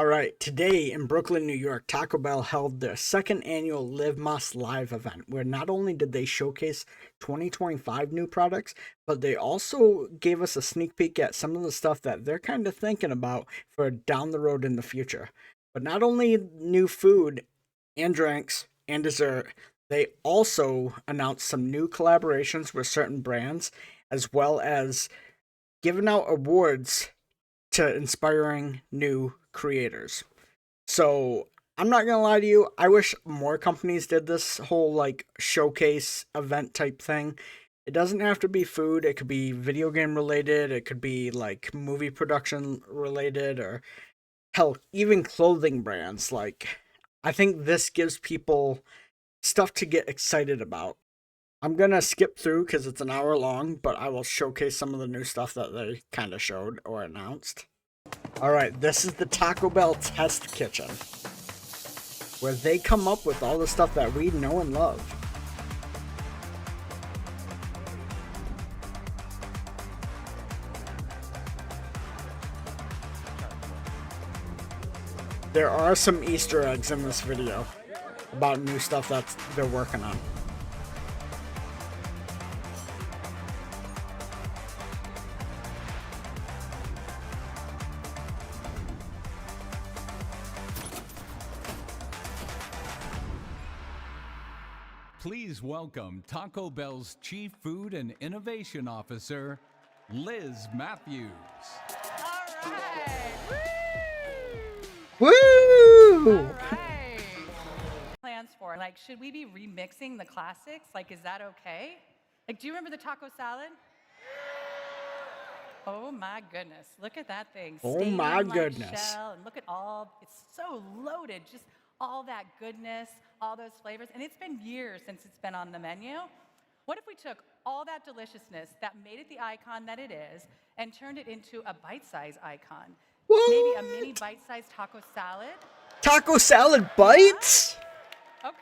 All right, today in Brooklyn, New York, Taco Bell held their second annual livemas live event, where not only did they showcase 2025 new products, but they also gave us a sneak peek at some of the stuff that they're kind of thinking about for down the road in the future. But not only new food and drinks and dessert, they also announced some new collaborations with certain brands, as well as giving out awards to inspiring new creators. So I'm not gonna lie to you, I wish more companies did this whole like showcase event type thing. It doesn't have to be food, it could be video game related, it could be like movie production related, or hell, even clothing brands. Like, I think this gives people stuff to get excited about. I'm gonna skip through because it's an hour long, but I will showcase some of the new stuff that they kind of showed or announced. Alright, this is the Taco Bell Test Kitchen, where they come up with all the stuff that we know and love. There are some Easter eggs in this video about new stuff that they're working on. Please welcome Taco Bell's Chief Food and Innovation Officer, Liz Matthews. All right. Woo! All right. Plans for, like, should we be remixing the classics? Like, is that okay? Like, do you remember the taco salad? Oh my goodness, look at that thing. Oh my Stadium-like goodness. shell, and look at all, it's so loaded, just all that goodness, all those flavors. And it's been years since it's been on the menu. What if we took all that deliciousness that made it the icon that it is and turned it into a bite-sized icon? What? Maybe a mini bite-sized taco salad? Taco salad bites? Okay.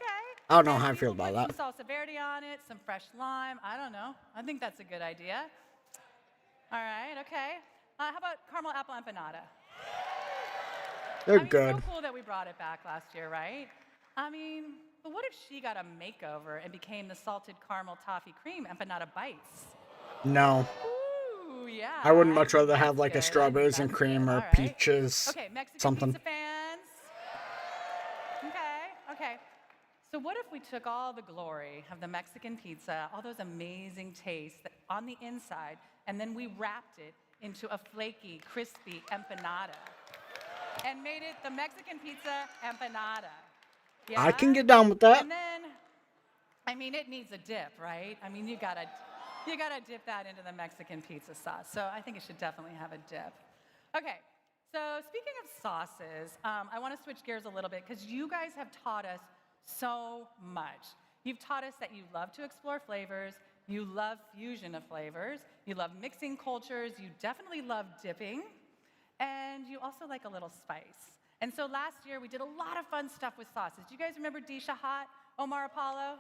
I don't know And how I we feel will about put that. some salsa verde on it, some fresh lime. I don't know. I think that's a good idea. All right, okay. How about caramel apple empanada? They're I mean, good. so cool that we brought it back last year, right? I mean, but what if she got a makeover and became the salted caramel toffee cream empanada bites? No. Ooh, yeah. I wouldn't much think rather have that's like a good. I think strawberries and that's cream good. or All right. peaches Okay, Mexican something. pizza fans. Okay. So what if we took all the glory of the Mexican pizza, all those amazing tastes on the inside, and then we wrapped it into a flaky, crispy empanada and made it the Mexican pizza empanada? Yeah? I can get down with that. And then, I mean, it needs a dip, right? I mean, you gotta dip that into the Mexican pizza sauce. So I think it should definitely have a dip. Okay, so speaking of sauces, I want to switch gears a little bit because you guys have taught us so much. You've taught us that you love to explore flavors, you love fusion of flavors, you love mixing cultures, you definitely love dipping, and you also like a little spice. And so last year we did a lot of fun stuff with sauces. Do you guys remember Disha Hot, Omar Apollo?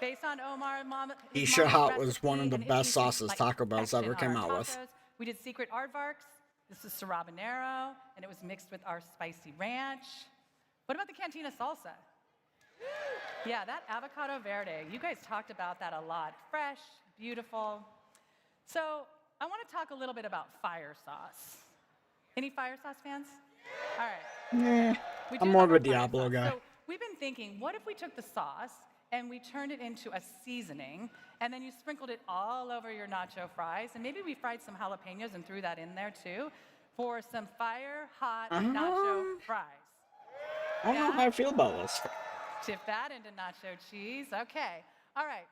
Based on Omar Mom. Isha Hot was one of the best sauces Taco Bell's ever came out with. We did secret aardvarks. This is srirabanero, and it was mixed with our spicy ranch. What about the cantina salsa? Yeah, that avocado verde. You guys talked about that a lot. Fresh, beautiful. So I want to talk a little bit about fire sauce. Any fire sauce fans? All right. Yeah, We I'm do more love of a our fire Diablo sauce. guy. So we've been thinking, what if we took the sauce and we turned it into a seasoning, and then you sprinkled it all over your nacho fries, and maybe we fried some jalapenos and threw that in there too, for some fire hot nacho fries. I don't know how I feel about this. Tip that into nacho cheese. Okay. All right.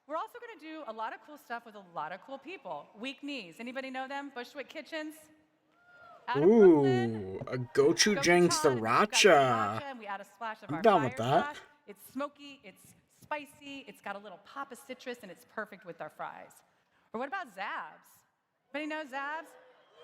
We're also going to do a lot of cool stuff with a lot of cool people. Weak Knees. Anybody know them? Bushwick Kitchens? Out of Brooklyn. Ooh, a gochujang sriracha. And we add a splash of I'm our down fire with that. sauce. It's smoky, it's spicy, it's got a little pop of citrus, and it's perfect with our fries. Or what about Zabs? Anybody know Zabs?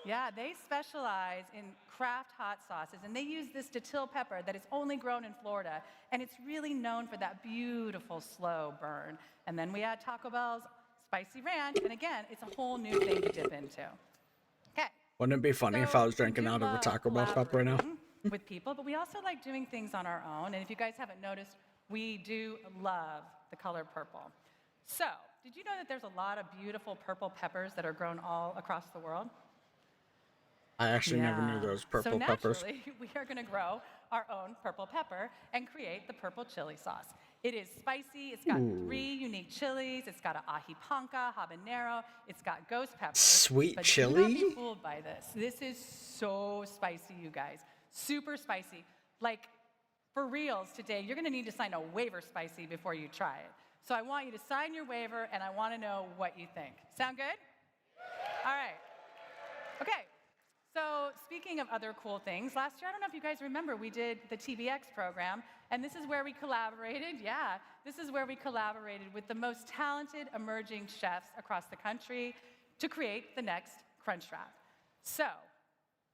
Yeah, they specialize in craft hot sauces, and they use this datil pepper that is only grown in Florida, and it's really known for that beautiful slow burn. And then we add Taco Bell's spicy ranch, and again, it's a whole new thing to dip into. Okay. Wouldn't it be funny if I was drinking we do out of a love Taco Bell cup right now? collaborating with people, but we also like doing things on our own. And if you guys haven't noticed, we do love the color purple. So, did you know that there's a lot of beautiful purple peppers that are grown all across the world? I actually never knew those purple peppers. So naturally, we are going to grow our own purple pepper and create the purple chili sauce. It is spicy. It's got 3 unique chilies. It's got an ají panca, habanero. It's got ghost pepper. Sweet but chili? Do not be fooled by this. This is so spicy, you guys. Super spicy. Like, for reals today, you're going to need to sign a waiver spicy before you try it. So I want you to sign your waiver, and I want to know what you think. Sound good? All right. Okay. So speaking of other cool things, last year, I don't know if you guys remember, we did the TBX program, and this is where we collaborated, this is where we collaborated with the most talented emerging chefs across the country to create the next Crunchwrap. So,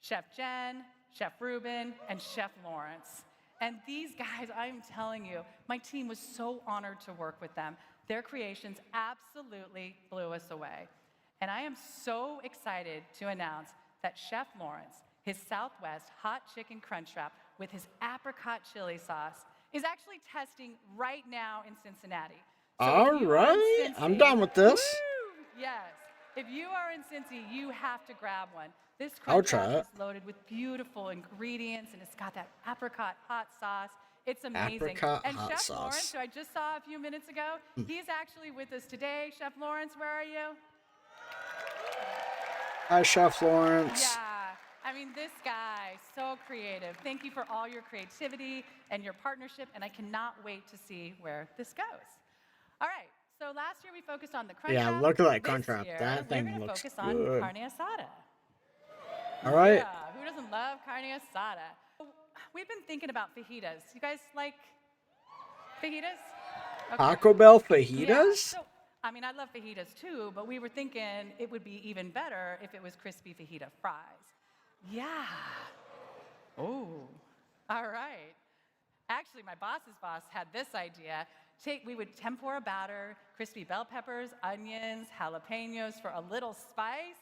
Chef Jen, Chef Ruben, and Chef Lawrence. And these guys, I'm telling you, my team was so honored to work with them. Their creations absolutely blew us away. And I am so excited to announce that Chef Lawrence, his Southwest hot chicken Crunchwrap with his apricot chili sauce, is actually testing right now in Cincinnati. So all right, I'm done with this. Woo, yes, if you are in Cincy, you have to grab one. This I'll try Crunchwrap it. is loaded with beautiful ingredients, and it's got that apricot hot sauce. It's amazing. Apricot and hot Chef sauce. Lawrence, who I just saw a few minutes ago, he's actually with us today. Chef Lawrence, where are you? Hi, Chef Lawrence. Yeah, I mean, this guy, so creative. Thank you for all your creativity and your partnership, and I cannot wait to see where this goes. All right, so last year we focused on the Crunchwrap. Yeah, look at that This Crunchwrap. year, That thing we're gonna looks focus on good. carne asada. All right. Yeah, who doesn't love carne asada? We've been thinking about fajitas. You guys like fajitas? Okay. Taco Bell Yeah, fajitas? so, I mean, I love fajitas too, but we were thinking it would be even better if it was crispy fajita fries. Yeah. Oh, all right. Actually, my boss's boss had this idea. We would tempura batter, crispy bell peppers, onions, jalapenos for a little spice,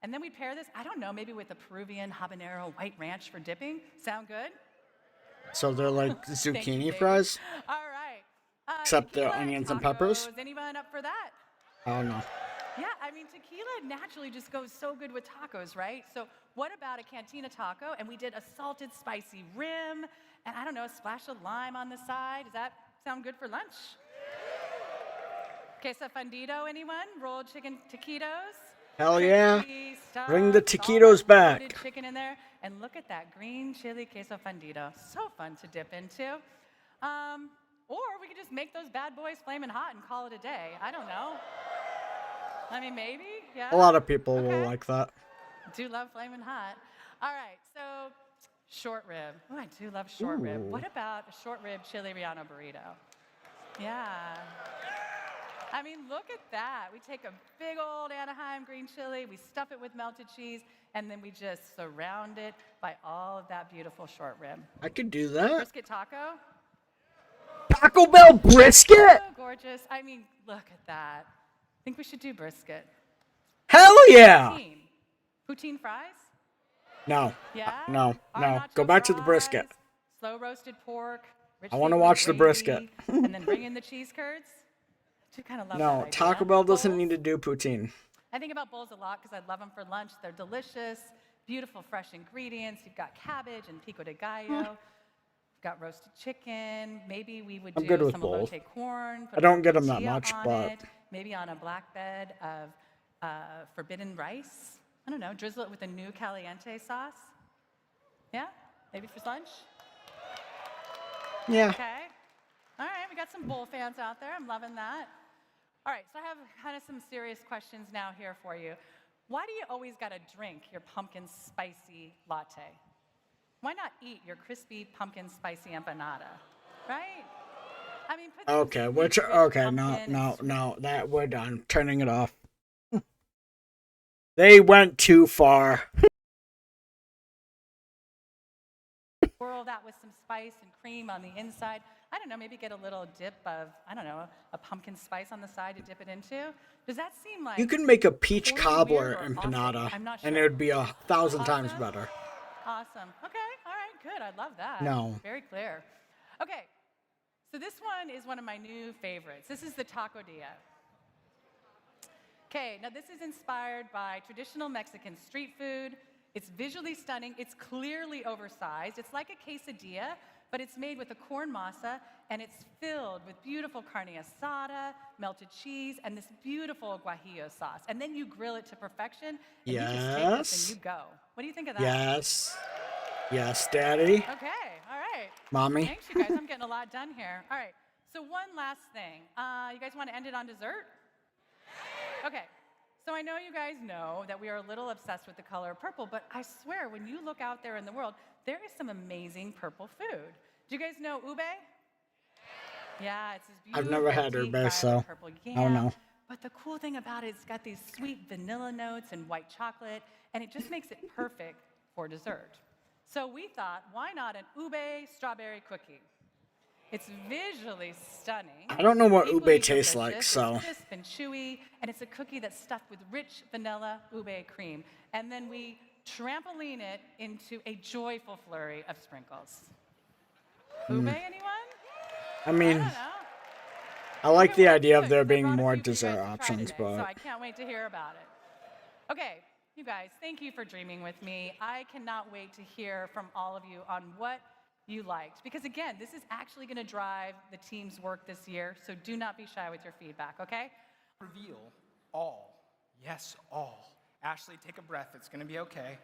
and then we'd pair this, I don't know, maybe with a Peruvian habanero white ranch for dipping. Sound good? So they're like Thank zucchini you, fries? All right. Except they're Tequila onions and peppers? tacos. Anyone up for that? Oh, no. Yeah, I mean, tequila naturally just goes so good with tacos, right? So what about a cantina taco? And we did a salted spicy rim, and I don't know, a splash of lime on the side. Does that sound good for lunch? Queso fundido, anyone? Rolled chicken taquitos? Hell yeah. Crispy, stuffed, Bring the all taquitos that back. loaded chicken in there. And look at that green chili queso fundido. So fun to dip into. Or we could just make those bad boys flaming hot and call it a day. I don't know. I mean, maybe, yeah. A lot of people Okay. will like that. Do love flaming hot. All right, so short rib. Oh, I do love short rib. Ooh. What about a short rib chili relleno burrito? Yeah. I mean, look at that. We take a big old Anaheim green chili, we stuff it with melted cheese, and then we just surround it by all of that beautiful short rib. I could do that. Brisket taco? Taco Bell brisket? So gorgeous. I mean, look at that. Think we should do brisket. Hell yeah. Poutine. Poutine fries? No. Yeah? No. Our No. nacho Go back to the brisket. fries, slow roasted pork. Rich I wanna seafood watch the gravy, brisket. and then bring in the cheese curds. I do kind of love that No. idea. Taco Bell doesn't Bowls? need to do poutine. I think about bowls a lot because I love them for lunch. They're delicious, beautiful, fresh ingredients. You've got cabbage and pico de gallo. You've got roasted chicken. Maybe we would I'm do good with some bowls. elote corn. I don't get 'em that tortilla much, on but- it, maybe on a black bed of forbidden rice. I don't know. Drizzle it with a new caliente sauce. Yeah? Maybe for lunch? Yeah. Okay. All right, we got some bowl fans out there. I'm loving that. All right, so I have kind of some serious questions now here for you. Why do you always got to drink your pumpkin spicy latte? Why not eat your crispy pumpkin spicy empanada? Right? I mean, put some Okay. sweet, Which? rich Okay. No. pumpkin No. and No. That we're done. Turning it off. They went too far. swirl that with some spice and cream on the inside. I don't know, maybe get a little dip of, I don't know, a pumpkin spice on the side to dip it into. Does that seem like You can make a peach totally cobbler weird or empanada, awesome? I'm not and sure. it would be 1,000 times Awesome? better. Awesome. Okay, all right, good. I love that. No. Very clear. Okay, so this one is one of my new favorites. This is the taco dia. Okay, now this is inspired by traditional Mexican street food. It's visually stunning. It's clearly oversized. It's like a quesadilla, but it's made with a corn masa, and it's filled with beautiful carne asada, melted cheese, and this beautiful guajillo sauce. And then you grill it to perfection, and you just take this and you go. What do you think of that? Yes. Yes, Daddy. Okay, all right. Mommy. Thanks, you guys. I'm getting a lot done here. All right, so one last thing. You guys want to end it on dessert? Okay. So I know you guys know that we are a little obsessed with the color of purple, but I swear, when you look out there in the world, there is some amazing purple food. Do you guys know ube? Yeah, it's this beautiful, I've never had deep ube, so purple I don't know. But the cool thing about it, it's got these sweet vanilla notes and white chocolate, and it just makes it perfect for dessert. So we thought, why not an ube strawberry cookie? It's visually stunning. I don't know what equally ube tastes like, delicious. so. It's crisp and chewy, and it's a cookie that's stuffed with rich vanilla ube cream. And then we trampoline it into a joyful flurry of sprinkles. Ube, anyone? I mean, I don't know. I like Okay, the well, idea of good. there I being brought a more few for you guys dessert to try options, today, So but I can't wait to hear about it. Okay, you guys, thank you for dreaming with me. I cannot wait to hear from all of you on what you liked. Because again, this is actually going to drive the team's work this year, so do not be shy with your feedback, okay? Reveal all, yes, all. Ashley, take a breath, it's gonna be okay.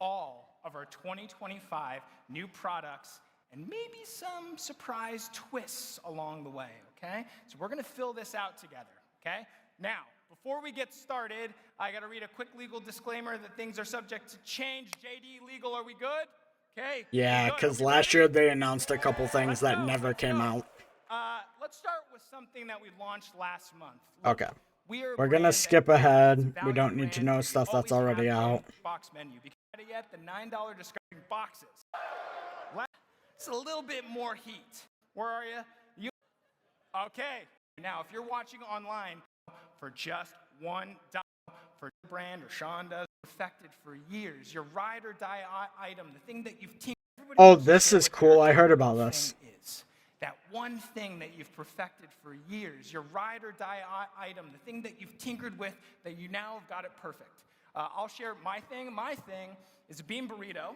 All of our 2025 new products and maybe some surprise twists along the way, okay? So we're gonna fill this out together, okay? Now, before we get started, I gotta read a quick legal disclaimer that things are subject to change. JD, legal, are we good? Okay. yeah, because last year they announced a couple things that never came out. Let's start with something that we launched last month. Okay. We're We're gonna skip ahead. We don't need to know stuff that's already out. Box menu. Because yet the $9 discovery boxes. It's a little bit more heat. Where are you? Okay. Now, if you're watching online for just $1 for your brand or Shonda's, perfected for years, your ride or die item, the thing that you've teamed. Oh, this is cool. I heard about this. That one thing that you've perfected for years, your ride or die item, the thing that you've tinkered with, that you now have got it perfect. I'll share my thing. My thing is a bean burrito.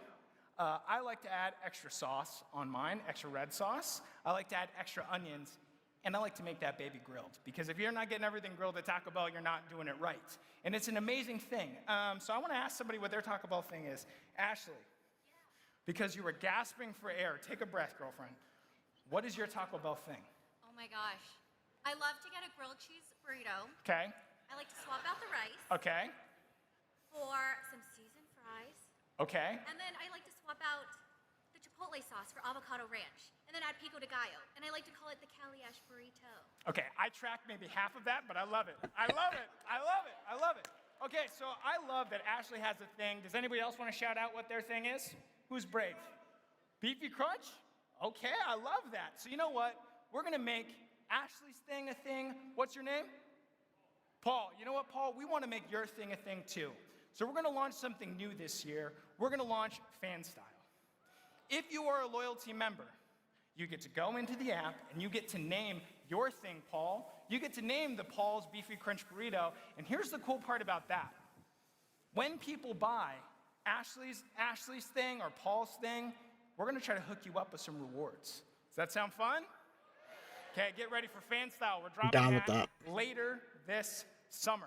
I like to add extra sauce on mine, extra red sauce. I like to add extra onions, and I like to make that baby grilled. Because if you're not getting everything grilled at Taco Bell, you're not doing it right. And it's an amazing thing. So I want to ask somebody what their Taco Bell thing is. Ashley, because you were gasping for air, take a breath, girlfriend. What is your Taco Bell thing? Oh my gosh. I love to get a grilled cheese burrito. Okay. I like to swap out the rice Okay. for some seasoned fries. Okay. And then I like to swap out the chipotle sauce for avocado ranch. And then add pico de gallo. And I like to call it the Cali Ash burrito. Okay, I tracked maybe half of that, but I love it. I love it. I love it. I love it. Okay, so I love that Ashley has a thing. Does anybody else want to shout out what their thing is? Who's brave? Beefy Crunch? Okay, I love that. So you know what? We're going to make Ashley's thing a thing. What's your name? Paul. You know what, Paul? We want to make your thing a thing too. So we're going to launch something new this year. We're going to launch Fan Style. If you are a loyalty member, you get to go into the app and you get to name your thing, Paul. You get to name the Paul's Beefy Crunch Burrito. And here's the cool part about that. When people buy Ashley's thing or Paul's thing, we're going to try to hook you up with some rewards. Does that sound fun? Okay, get ready for Fan Style. We're dropping that later this summer.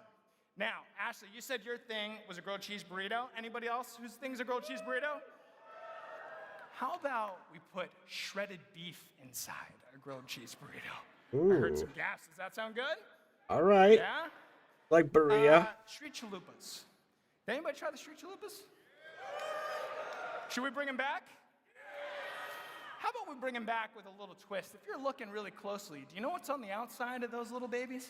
Now, Ashley, you said your thing was a grilled cheese burrito. Anybody else whose thing's a grilled cheese burrito? How about we put shredded beef inside a grilled cheese burrito? Ooh. I heard some gas. Does that sound good? All right. Yeah? Like burrito. Street chalupas. Did anybody try the street chalupas? Should we bring them back? How about we bring them back with a little twist? If you're looking really closely, do you know what's on the outside of those little babies?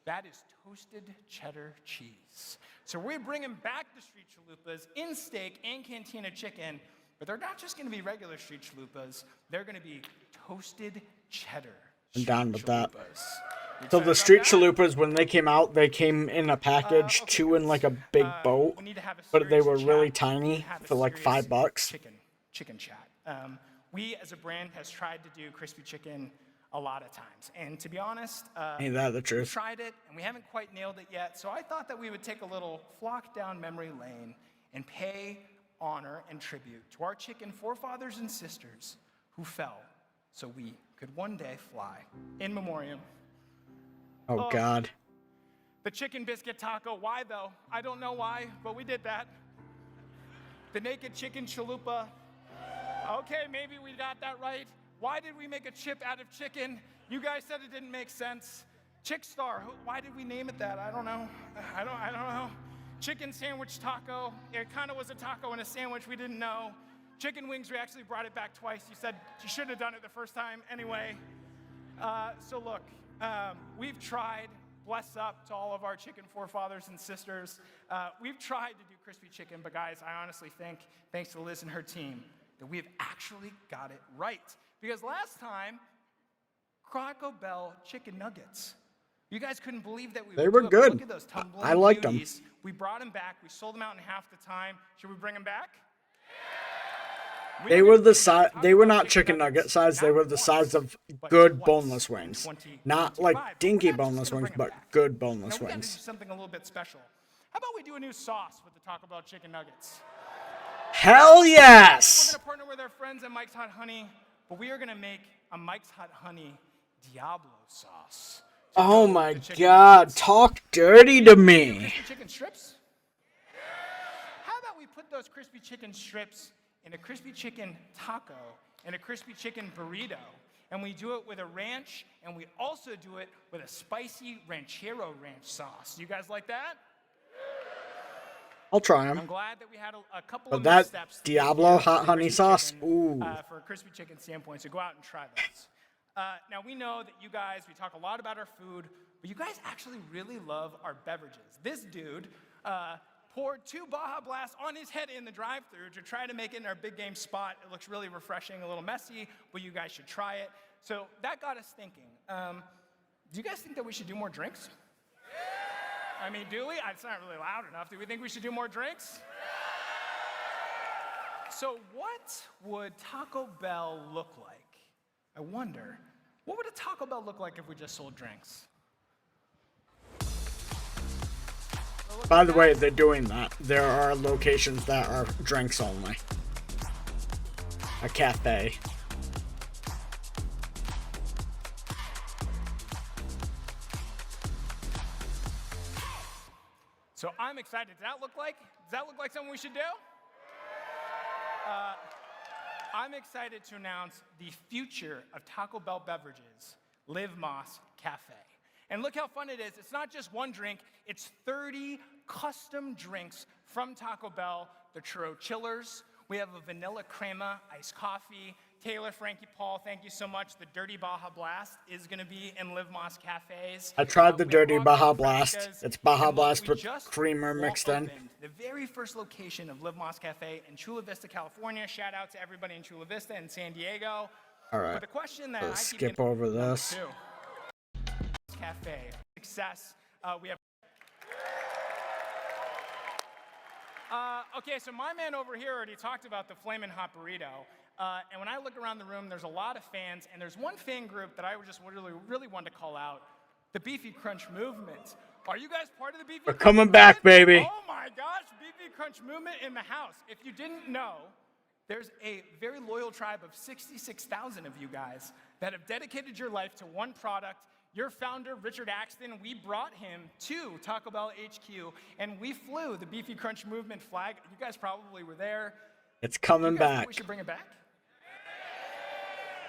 That is toasted cheddar cheese. So we're bringing back the street chalupas in steak and cantina chicken, but they're not just going to be regular street chalupas. They're going to be toasted cheddar. I'm down with that. You So excited the about street that? chalupas, when they came out, they came in a package, two in like a big boat, We need to have a but they serious were really chat. tiny Have a for like serious $5. Chicken chicken chat. We as a brand has tried to do crispy chicken a lot of times. And to be honest, Ain't that the we truth? tried it and we haven't quite nailed it yet. So I thought that we would take a little flock down memory lane and pay honor and tribute to our chicken forefathers and sisters who fell so we could one day fly. In memoriam. Oh, God. The chicken biscuit taco. Why though? I don't know why, but we did that. The naked chicken chalupa. Okay, maybe we got that right. Why did we make a chip out of chicken? You guys said it didn't make sense. Chick Star. Why did we name it that? I don't know. I don't know. Chicken sandwich taco. It kind of was a taco and a sandwich. We didn't know. Chicken wings. We actually brought it back twice. You said you shouldn't have done it the first time. Anyway. So look, we've tried. Bless up to all of our chicken forefathers and sisters. We've tried to do crispy chicken, but guys, I honestly think, thanks to Liz and her team, that we've actually got it right. Because last time, Tacobell chicken nuggets. You guys couldn't believe that we They would were do it, good. but look at those tumbling I liked them. beauties. We brought them back. We sold them out in half the time. Should we bring them back? They were the size. They were not chicken nugget size. They were the size of good boneless wings, not like dinky boneless wings, but good boneless Now, we got to do wings. something a little bit special. How about we do a new sauce with the Taco Bell chicken nuggets? Hell We're yes! going to partner with our friends at Mike's Hot Honey, but we are going to make a Mike's Hot Honey Diablo sauce. to Oh go my with the chicken God! nuggets. Talk dirty to me. Crispy chicken strips? How about we put those crispy chicken strips in a crispy chicken taco and a crispy chicken burrito, and we do it with a ranch, and we also do it with a spicy ranchero ranch sauce. You guys like that? I'll try I'm them. glad that we had a couple But of that missteps to get Diablo here hot for the honey crispy sauce, chicken, ooh. for a crispy chicken standpoint, so go out and try those. Now, we know that you guys, we talk a lot about our food, but you guys actually really love our beverages. This dude poured 2 Baja Blasts on his head in the drive-thru to try to make it in our big game spot. It looks really refreshing, a little messy, but you guys should try it. So that got us thinking. Do you guys think that we should do more drinks? I mean, do we? It's not really loud enough. Do we think we should do more drinks? So what would Taco Bell look like? I wonder, what would a Taco Bell look like if we just sold drinks? By the way, they're doing that. There are locations that are drinks only. A cafe. So I'm excited. Does that look like something we should do? I'm excited to announce the future of Taco Bell beverages, livemas Cafe. And look how fun it is. It's not just one drink, it's 30 custom drinks from Taco Bell. The churro chillers. We have a vanilla crema iced coffee. Taylor, Frankie, Paul, thank you so much. The Dirty Baja Blast is going to be in Live Mas Cafes. I tried the We have Dirty Rock Baja and Blast. Frescas. It's Baja And look, Blast we with just creamer mixed in. opened the very first location of Live Mas Cafe in Chula Vista, California. Shout out to everybody in Chula Vista and San Diego. All right. But the question that Let's I keep skip getting over number this. 2. Cafe success. We have. Okay, so my man over here already talked about the Flamin' Hot Burrito. And when I look around the room, there's a lot of fans, and there's one fan group that I just really wanted to call out, the Beefy Crunch Movement. Are you guys part of the Beefy We're Crunch coming back, movement? baby. Oh my gosh, Beefy Crunch Movement in the house. If you didn't know, there's a very loyal tribe of 66,000 of you guys that have dedicated your life to one product. Your founder, Richard Axton, we brought him to Taco Bell HQ, and we flew the Beefy Crunch Movement flag. You guys probably were there. It's You coming guys think back. we should bring it back?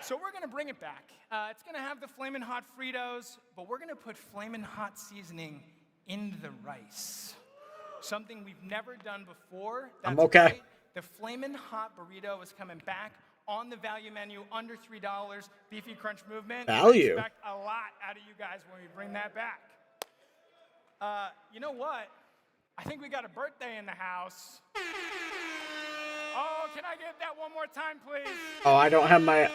So we're going to bring it back. It's going to have the Flamin' Hot Fritos, but we're going to put Flamin' Hot seasoning in the rice. Something we've never done before. I'm That's okay. right. The Flamin' Hot Burrito is coming back on the value menu, under $3, Beefy Crunch Movement. Value. I expect a lot out of you guys when we bring that back. You know what? I think we got a birthday in the house. Oh, can I get that one more time, please? Oh, I don't have my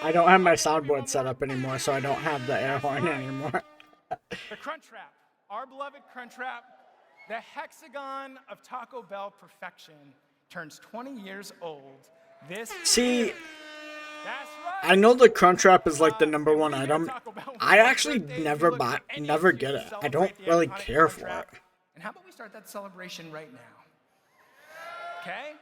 soundboard set up anymore, so I don't have the air horn anymore. The Crunchwrap, our beloved Crunchwrap, the hexagon of Taco Bell perfection, turns 20 years old This See, that's right. I know the Crunchwrap is like the number And one we here at item. Taco Bell, when I we have actually birthdays, we never look buy, for any never excuse get to it. I celebrate don't the really iconic care for Crunchwrap. it. And how about we start that celebration right now? Okay?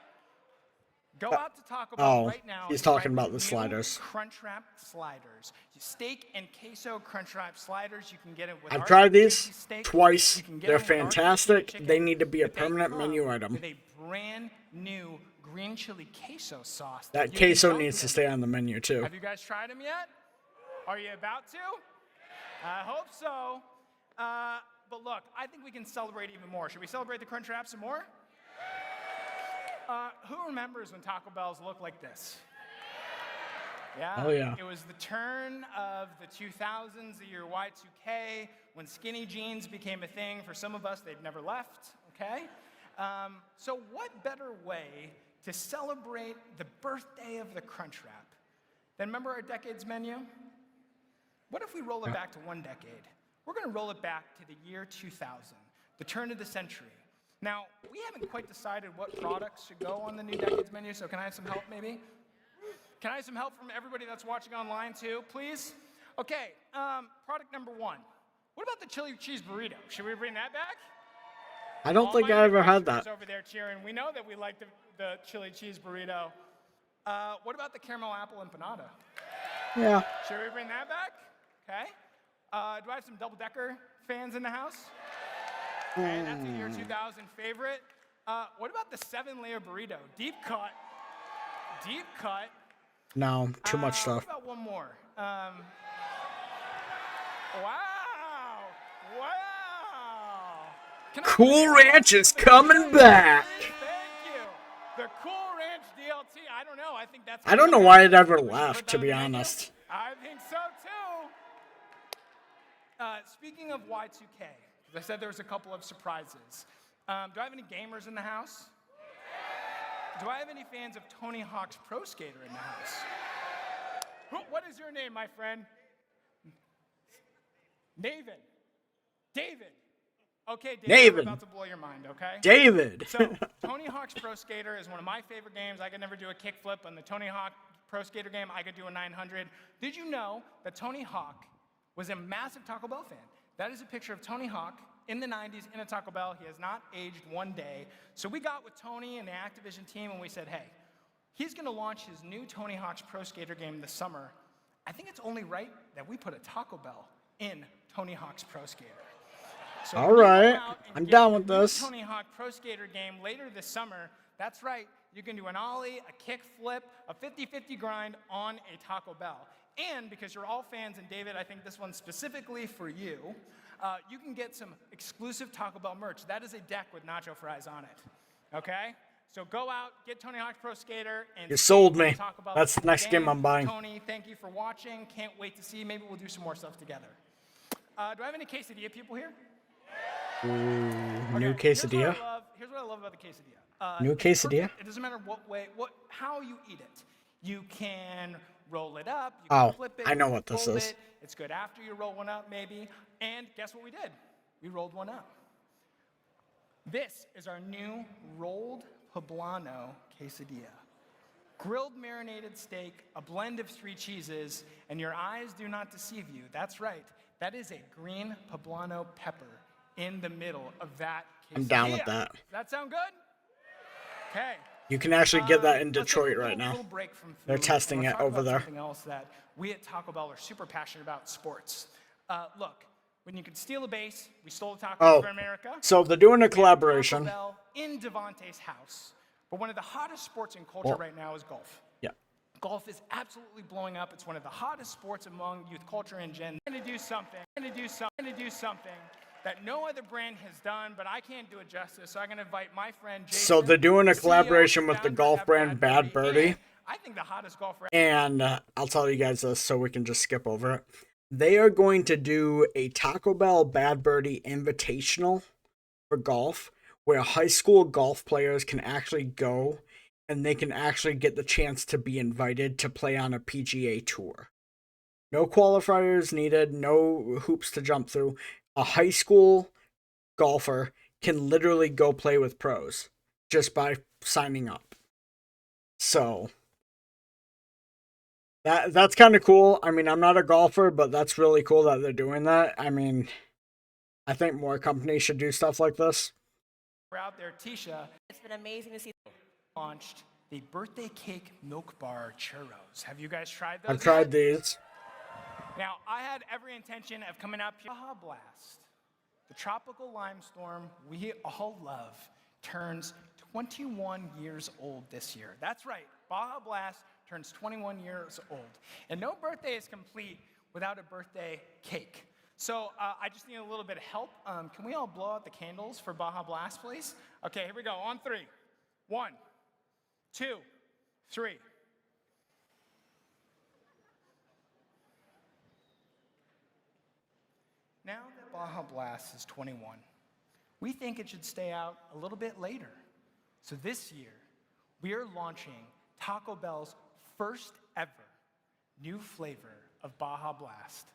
Go out to Taco Bell Oh, right now. he's and try talking about the new sliders. Crunchwrap sliders. Steak and queso Crunchwrap sliders. You can get it with I've our tried juicy these steak. twice. You can get They're them with our fantastic. juicy They chicken, need to be a but they permanent come menu item. with a brand new green chili queso sauce. That you can queso dunk needs to in. stay on the menu too. Have you guys tried them yet? Are you about to? I hope so. But look, I think we can celebrate even more. Should we celebrate the Crunchwrap some more? Who remembers when Taco Bells looked like this? Yeah. Oh, yeah. It was the turn of the 2000s, the year Y2K, when skinny jeans became a thing. For some of us, they've never left, okay? So what better way to celebrate the birthday of the Crunchwrap than remember our decades menu? What if we roll it back to one decade? We're going to roll it back to the year 2000, the turn of the century. Now, we haven't quite decided what products should go on the new decades menu, so can I have some help maybe? Can I have some help from everybody that's watching online too, please? Okay, product number one. What about the chili cheese burrito? Should we bring that back? I don't All think my I ever had Midwesterners that. over there cheering. We know that we like the chili cheese burrito. What about the caramel apple empanada? Yeah. Should we bring that back? Okay. Do I have some double-decker fans in the house? Okay, that's a year 2000 favorite. What about the 7-layer burrito? Deep cut. Deep cut. No, too much stuff. What about one more? Wow. Wow. Can I Cool get a Ranch is for the coming Cool back. Ranch? Thank you. The Cool Ranch DLT. I don't know. I think that's. I don't know why it ever left, to be honest. I think so too. Speaking of Y2K, as I said, there was a couple of surprises. Do I have any gamers in the house? Do I have any fans of Tony Hawk's Pro Skater in the house? What is your name, my friend? David. David. Okay, David, David. I'm about to blow your mind, okay? David. So, Tony Hawk's Pro Skater is one of my favorite games. I could never do a kickflip on the Tony Hawk Pro Skater game. I could do a 900. Did you know that Tony Hawk was a massive Taco Bell fan? That is a picture of Tony Hawk in the 90s in a Taco Bell. He has not aged one day. So we got with Tony and the Activision team and we said, hey, he's going to launch his new Tony Hawk's Pro Skater game this summer. I think it's only right that we put a Taco Bell in Tony Hawk's Pro Skater. So All when you go right, out and I'm get down the with new this. Tony Hawk Pro Skater game later this summer. That's right. You can do an ollie, a kick flip, a 50-50 grind on a Taco Bell. And because you're all fans, and David, I think this one's specifically for you, you can get some exclusive Taco Bell merch. That is a deck with nacho fries on it. Okay? So go out, get Tony Hawk's Pro Skater, and You sold me. Taco Bell That's the next game I'm buying. Tony, thank you for watching. Can't wait to see. Maybe we'll do some more stuff together. Do I have any quesadilla people here? New Okay, quesadilla. Here's what I love about the quesadilla. New It's quesadilla? perfect. It doesn't matter what way, how you eat it. You can roll it up. You Oh, can flip it. I know you what can this fold is. it. It's good after you roll one up, maybe. And guess what we did? We rolled one up. This is our new rolled poblano quesadilla. Grilled marinated steak, a blend of 3 cheeses, and your eyes do not deceive you. That's right. That is a green poblano pepper in the middle of that quesadilla. I'm down with that. Does that sound good? Okay. You can actually get that in Let's Detroit take a right now. little break from food. They're testing Let's it talk over about there. Something else that we at Taco Bell are super passionate about: sports. Look, when you could steal a base, we stole the tacos Oh, for America. so they're doing a We have collaboration. Taco Bell in Devontae's house. But one of the hottest sports in culture right now is golf. Yeah. Golf is absolutely blowing up. It's one of the hottest sports among youth culture and Gen. I'm going to do something. That no other brand has done, but I can't do it justice. So I'm going to invite my friend Jason. So they're doing a CEO, collaboration with the founder golf of brand Bad Birdie. and I think the hottest golfer. And I'll tell you guys this so we can just skip over it. They are going to do a Taco Bell Bad Birdie Invitational for golf, where high school golf players can actually go and they can actually get the chance to be invited to play on a PGA tour. No qualifiers needed, no hoops to jump through. A high school golfer can literally go play with pros just by signing up. So That's kind of cool. I mean, I'm not a golfer, but that's really cool that they're doing that. I mean, I think more companies should do stuff like this. We're out there, Tisha. It's been amazing to see. Launched the birthday cake milk bar churros. Have you guys tried those? I've tried yet? these. Now, I had every intention of coming up here. Baja Blast, the tropical lime storm we all love, turns 21 years old this year. That's right, Baja Blast turns 21 years old. And no birthday is complete without a birthday cake. So I just need a little bit of help. Can we all blow out the candles for Baja Blast, please? Okay, here we go, on 3. 1, 2, 3. Now that Baja Blast is 21, we think it should stay out a little bit later. So this year, we are launching Taco Bell's first ever new flavor of Baja Blast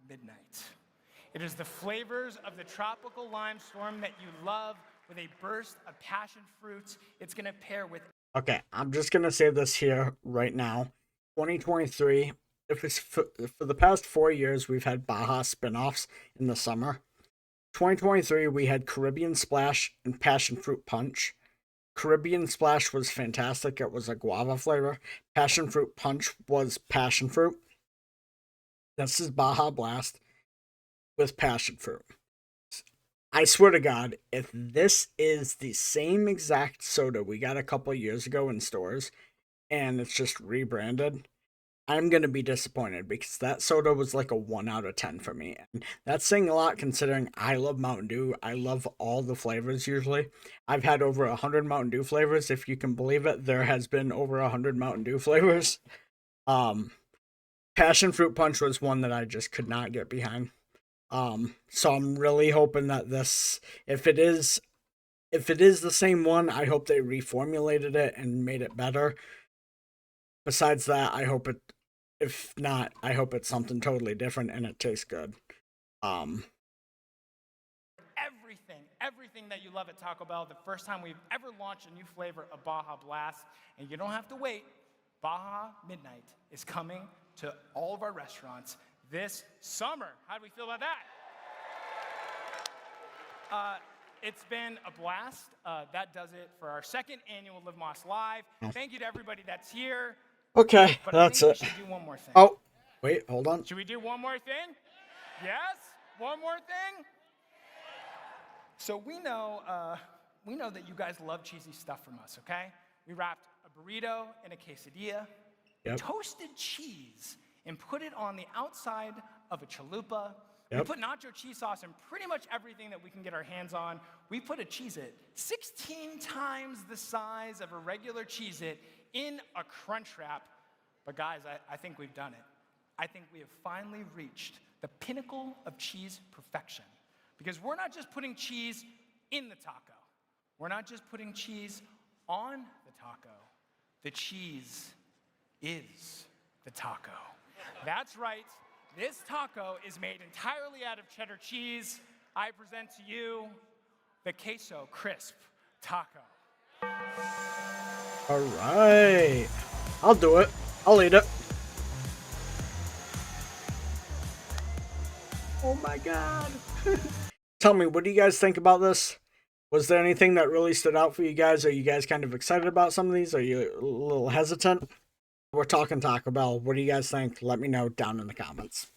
Midnight. It is the flavors of the tropical lime storm that you love with a burst of passion fruits. It's gonna pair with... Okay, I'm just gonna say this here right now. 2023, if it's for the past 4 years, we've had Baja spin-offs in the summer. 2023, we had Caribbean Splash and Passion Fruit Punch. Caribbean Splash was fantastic. It was a guava flavor. Passion Fruit Punch was passion fruit. This is Baja Blast with passion fruit. I swear to God, if this is the same exact soda we got a couple years ago in stores and it's just rebranded, I'm going to be disappointed because that soda was like a 1 out of 10 for me. And that's saying a lot considering I love Mountain Dew. I love all the flavors usually. I've had over 100 Mountain Dew flavors. If you can believe it, there has been over 100 Mountain Dew flavors. Passion Fruit Punch was one that I just could not get behind. So I'm really hoping that this, if it is the same one, I hope they reformulated it and made it better. Besides that, if not, I hope it's something totally different and it tastes good. Everything that you love at Taco Bell, the first time we've ever launched a new flavor of Baja Blast, and you don't have to wait. Baja Midnight is coming to all of our restaurants this summer. How do we feel about that? It's been a blast. That does it for our second annual Live Moss Live. Thank you to everybody that's here. Okay, But that's I it. think we should do one more thing. Oh, wait, hold on. Should we do one more thing? Yes? One more thing? So we know that you guys love cheesy stuff from us, okay? We wrapped a burrito in a quesadilla, Yep. toasted cheese, and put it on the outside of a chalupa. We Yep. put nacho cheese sauce in pretty much everything that we can get our hands on. We put a Cheez-It 16 times the size of a regular Cheez-It in a Crunch Wrap. But guys, I think we've done it. I think we have finally reached the pinnacle of cheese perfection. Because we're not just putting cheese in the taco. We're not just putting cheese on the taco. The cheese is the taco. That's right. This taco is made entirely out of cheddar cheese. I present to you the Queso Crisp Taco. All right. I'll do it. I'll eat it. Oh my God. Tell me, what do you guys think about this? Was there anything that really stood out for you guys? Are you guys kind of excited about some of these? Are you a little hesitant? We're talking Taco Bell. What do you guys think? Let me know down in the comments.